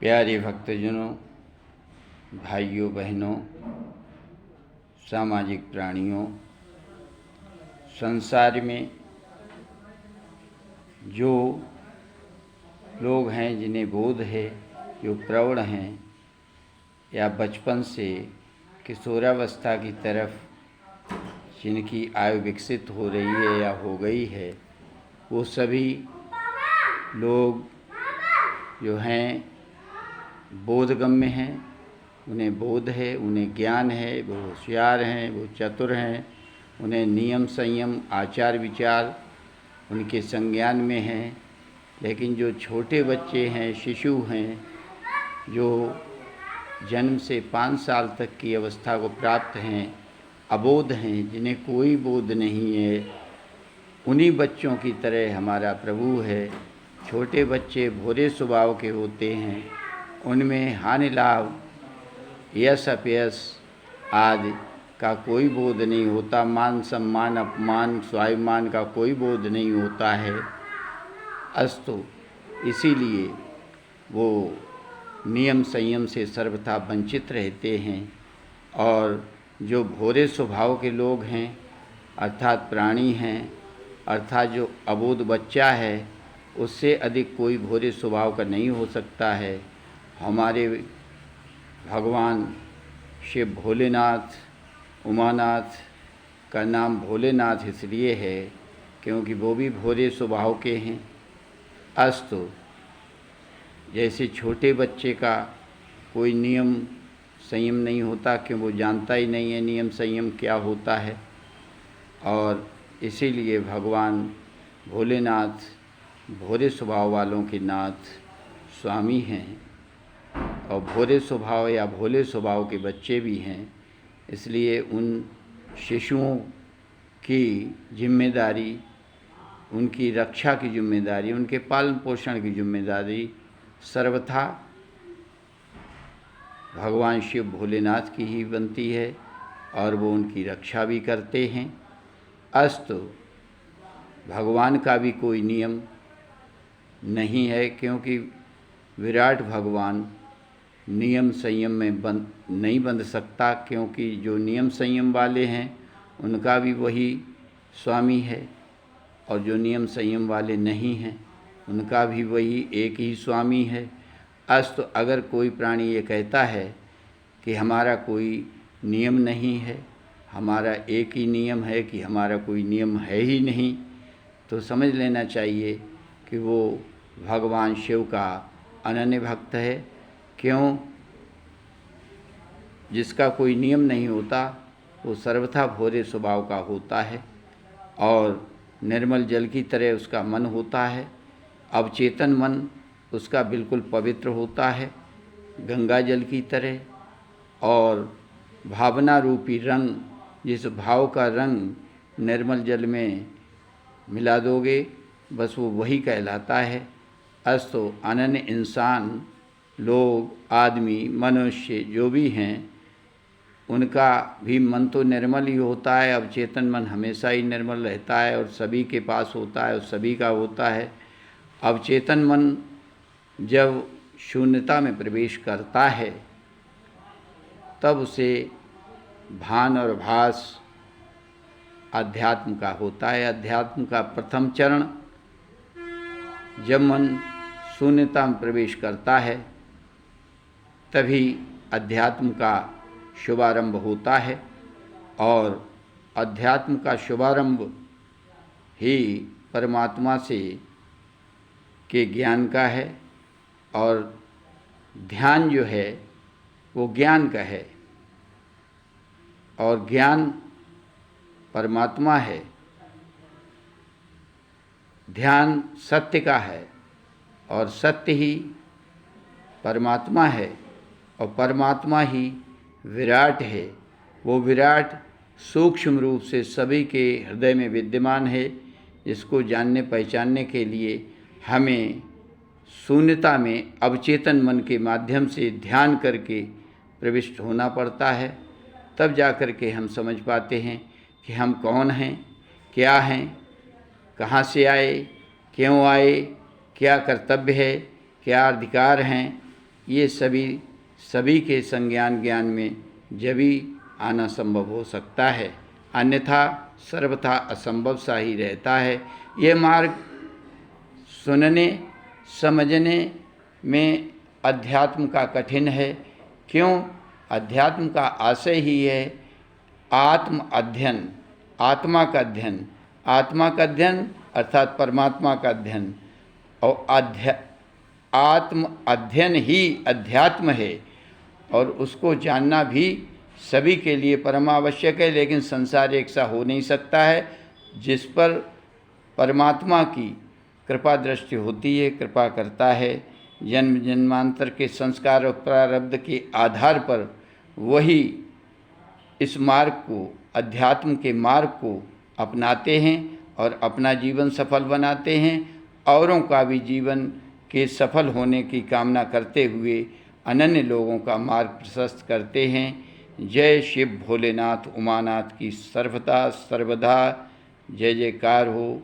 प्यारे भक्तजनों, भाइयों बहनों, सामाजिक प्राणियों, संसार में जो लोग हैं जिन्हें बोध है, जो प्रौढ़ हैं या बचपन से किशोरावस्था की तरफ जिनकी आयु विकसित हो रही है या हो गई है, वो सभी लोग जो हैं बोधगम्य हैं। उन्हें बोध है, उन्हें ज्ञान है, वो होशियार हैं, वो चतुर हैं, उन्हें नियम संयम आचार विचार उनके संज्ञान में हैं। लेकिन जो छोटे बच्चे हैं, शिशु हैं, जो जन्म से 5 साल तक की अवस्था को प्राप्त हैं, अबोध हैं, जिन्हें कोई बोध नहीं है, उन्हीं बच्चों की तरह हमारा प्रभु है। छोटे बच्चे भोरे स्वभाव के होते हैं, उनमें हानि लाभ यश अपयश आदि का कोई बोध नहीं होता, मान सम्मान अपमान स्वाभिमान का कोई बोध नहीं होता है। अस्तु इसीलिए वो नियम संयम से सर्वथा वंचित रहते हैं। और जो भोरे स्वभाव के लोग हैं अर्थात प्राणी हैं, अर्थात जो अबोध बच्चा है, उससे अधिक कोई भोरे स्वभाव का नहीं हो सकता है। हमारे भगवान शिव भोलेनाथ, उमानाथ का नाम भोलेनाथ इसलिए है क्योंकि वो भी भोरे स्वभाव के हैं। अस्तु जैसे छोटे बच्चे का कोई नियम संयम नहीं होता, क्यों वो जानता ही नहीं है नियम संयम क्या होता है। और इसीलिए भगवान भोलेनाथ भोरे स्वभाव वालों के नाथ स्वामी हैं और भोरे स्वभाव या भोले स्वभाव के बच्चे भी हैं। इसलिए उन शिशुओं की जिम्मेदारी, उनकी रक्षा की जिम्मेदारी, उनके पालन पोषण की जिम्मेदारी सर्वथा भगवान शिव भोलेनाथ की ही बनती है और वो उनकी रक्षा भी करते हैं। अस्तु भगवान का भी कोई नियम नहीं है, क्योंकि विराट भगवान नियम संयम में नहीं बंध सकता, क्योंकि जो नियम संयम वाले हैं उनका भी वही स्वामी है और जो नियम संयम वाले नहीं हैं उनका भी वही एक ही स्वामी है। अस्तु अगर कोई प्राणी ये कहता है कि हमारा कोई नियम नहीं है, हमारा एक ही नियम है, कि हमारा कोई नियम है ही नहीं, तो समझ लेना चाहिए कि वो भगवान शिव का अनन्य भक्त है। क्यों? जिसका कोई नियम नहीं होता वो सर्वथा भोरे स्वभाव का होता है और निर्मल जल की तरह उसका मन होता है। अवचेतन मन उसका बिल्कुल पवित्र होता है, गंगा जल की तरह। और भावना रूपी रंग, जिस भाव का रंग निर्मल जल में मिला दोगे बस वो वही कहलाता है। अस्तु अनन्य इंसान, लोग, आदमी, मनुष्य जो भी हैं, उनका भी मन तो निर्मल ही होता है। अवचेतन मन हमेशा ही निर्मल रहता है और सभी के पास होता है और सभी का होता है। अवचेतन मन जब शून्यता में प्रवेश करता है तब उसे भान और भास अध्यात्म का होता है। अध्यात्म का प्रथम चरण जब मन शून्यता में प्रवेश करता है तभी अध्यात्म का शुभारंभ होता है और अध्यात्म का शुभारंभ ही परमात्मा से के ज्ञान का है और ध्यान जो है वो ज्ञान का है और ज्ञान परमात्मा है। ध्यान सत्य का है और सत्य ही परमात्मा है और परमात्मा ही विराट है। वो विराट सूक्ष्म रूप से सभी के हृदय में विद्यमान है, जिसको जानने पहचानने के लिए हमें शून्यता में अवचेतन मन के माध्यम से ध्यान करके प्रविष्ट होना पड़ता है। तब जा कर के हम समझ पाते हैं कि हम कौन हैं, क्या हैं, कहाँ से आए, क्यों आए, क्या कर्तव्य है, क्या अधिकार हैं ये सभी के संज्ञान ज्ञान में जभी आना संभव हो सकता है, अन्यथा सर्वथा असंभव सा ही रहता है। ये मार्ग सुनने समझने में अध्यात्म का कठिन है। क्यों? अध्यात्म का आशय ही है आत्म अध्ययन, आत्मा का अध्ययन। आत्मा का अध्ययन अर्थात परमात्मा का अध्ययन, और आत्म अध्ययन ही अध्यात्म है, और उसको जानना भी सभी के लिए परम आवश्यक है। लेकिन संसार एक सा हो नहीं सकता है। जिस पर परमात्मा की कृपा दृष्टि होती है, कृपा करता है, जन्म जन्मांतर के संस्कार और प्रारब्ध के आधार पर वही इस मार्ग को, अध्यात्म के मार्ग को अपनाते हैं और अपना जीवन सफल बनाते हैं। औरों का भी जीवन के सफल होने की कामना करते हुए अनन्य लोगों का मार्ग प्रशस्त करते हैं। जय शिव भोलेनाथ उमानाथ की सर्वदा सर्वदा जय जयकार हो।